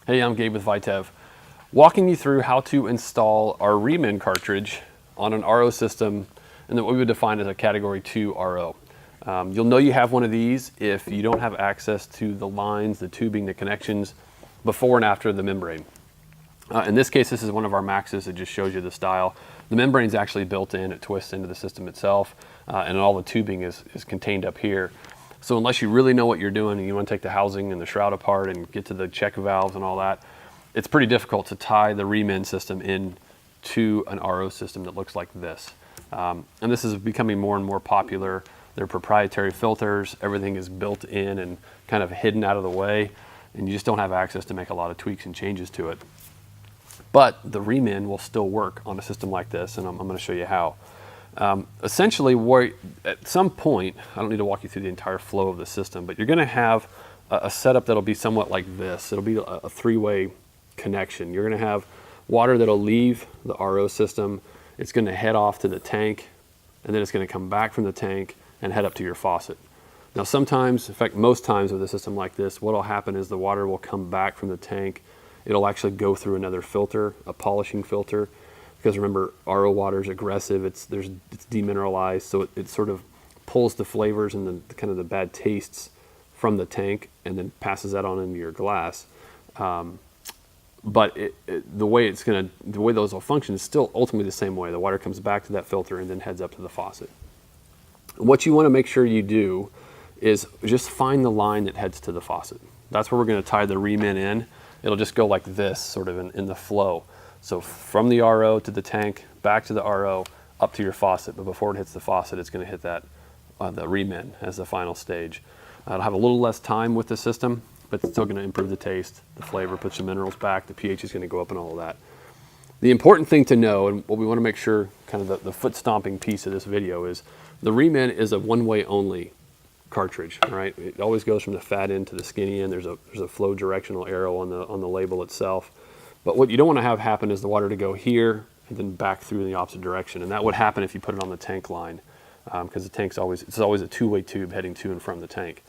Hey, I'm Gabe with Vitev, walking you through how to install our Remin cartridge on an RO system and what we would define as a Category 2 RO. You'll know you have one of these if you don't have access to the lines, the tubing, the connections before and after the membrane. In this case, this is one of our Maxes. It just shows you the style. The membrane is actually built in, it twists into the system itself, and all the tubing is contained up here. So unless you really know what you're doing and you want to take the housing and the shroud apart and get to the check valves and all that, it's pretty difficult to tie the Remin system into an RO system that looks like this. And this is becoming more and more popular. They're proprietary filters. Everything is built in and kind of hidden out of the way, and you just don't have access to make a lot of tweaks and changes to it. But the Remin will still work on a system like this, and I'm going to show you how. Essentially, at some point, I don't need to walk you through the entire flow of the system, but you're going to have a setup that'll be somewhat like this. It'll be a three-way connection. You're going to have water that'll leave the RO system. It's going to head off to the tank, and then it's going to come back from the tank and head up to your faucet. Now sometimes, in fact most times with a system like this, what will happen is the water will come back from the tank. It'll actually go through another filter, a polishing filter, because remember, RO water is aggressive, it's demineralized, so it sort of pulls the flavors and the kind of the bad tastes from the tank and then passes that on into your glass. But the way those will function is still ultimately the same way. The water comes back to that filter and then heads up to the faucet. What you want to make sure you do is just find the line that heads to the faucet. That's where we're going to tie the Remin in. It'll just go like this, sort of in the flow. So from the RO to the tank, back to the RO, up to your faucet. But before it hits the faucet, it's going to hit that the Remin as the final stage. It'll have a little less time with the system, but it's still going to improve the taste, the flavor, put some minerals back, the pH is going to go up and all of that. The important thing to know, and what we want to make sure, kind of the foot stomping piece of this video, is the Remin is a one-way only cartridge, right? It always goes from the fat end to the skinny end. There's a flow directional arrow on the label itself. But what you don't want to have happen is the water to go here and then back through in the opposite direction. And that would happen if you put it on the tank line, because the tank's always a two-way tube heading to and from the tank.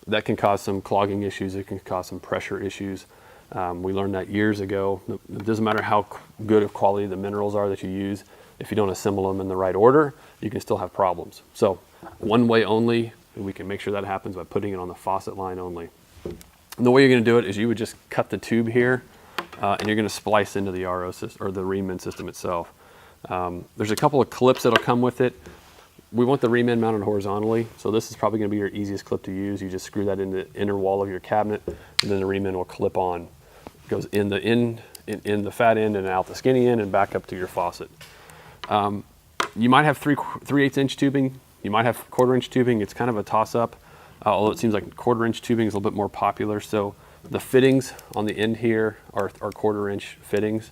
That can cause some clogging issues. It can cause some pressure issues. We learned that years ago. It doesn't matter how good of quality the minerals are that you use. If you don't assemble them in the right order, you can still have problems. So one way only, we can make sure that happens by putting it on the faucet line only. And the way you're going to do it is you would just cut the tube here, and you're going to splice into the RO system or the Remin system itself. There's a couple of clips that'll come with it. We want the Remin mounted horizontally, so this is probably going to be your easiest clip to use. You just screw that in the inner wall of your cabinet, and then the Remin will clip on. It goes in the fat end and out the skinny end and back up to your faucet. You might have 3/8 inch tubing. You might have 1/4 inch tubing. It's kind of a toss-up, although it seems like 1/4 inch tubing is a little bit more popular. So the fittings on the end here are 1/4 inch fittings.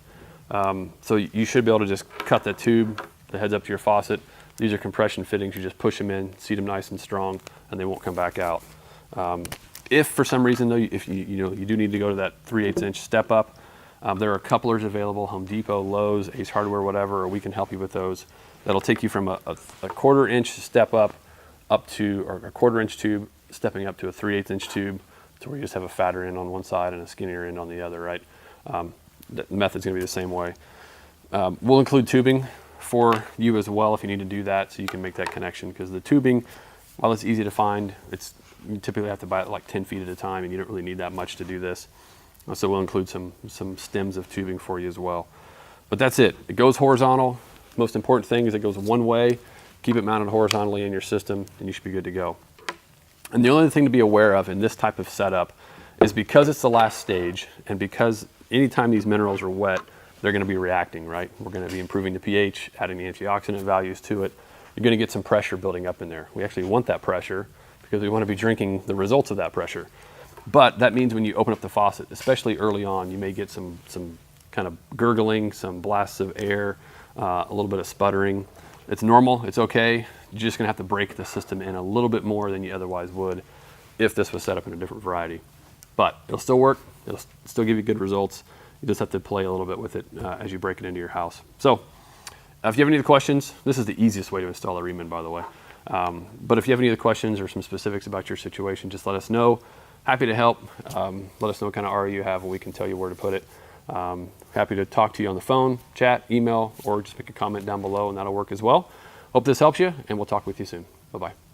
So you should be able to just cut the tube that heads up to your faucet. These are compression fittings. You just push them in, seat them nice and strong, and they won't come back out. If for some reason though, if you do need to go to that 3/8 inch step up, there are couplers available, Home Depot, Lowe's, Ace Hardware, whatever, or we can help you with those. That'll take you from a 1/4 inch step up to, or a 1/4 inch tube, stepping up to a 3/8 inch tube, to where you just have a fatter end on one side and a skinnier end on the other, right? The method's gonna be the same way. We'll include tubing for you as well if you need to do that, so you can make that connection, because the tubing, while it's easy to find, you typically have to buy it like 10 feet at a time, and you don't really need that much to do this. So we'll include some stems of tubing for you as well. But that's it. It goes horizontal. Most important thing is it goes one way. Keep it mounted horizontally in your system, and you should be good to go. And the only thing to be aware of in this type of setup is, because it's the last stage, and because anytime these minerals are wet, they're going to be reacting, right? We're going to be improving the pH, adding the antioxidant values to it. You're going to get some pressure building up in there. We actually want that pressure because we want to be drinking the results of that pressure. But that means when you open up the faucet, especially early on, you may get some kind of gurgling, some blasts of air, a little bit of sputtering. It's normal, it's okay. You're just gonna have to break the system in a little bit more than you otherwise would if this was set up in a different variety. But it'll still work, it'll still give you good results. You just have to play a little bit with it as you break it into your house. So if you have any other questions, this is the easiest way to install a Remin, by the way. But if you have any other questions or some specifics about your situation, just let us know. happy to help. Let us know what kind of RO you have and we can tell you where to put it. Happy to talk to you on the phone, chat, email, or just make a comment down below, and that'll work as well. Hope this helps you, and we'll talk with you soon. Bye-bye.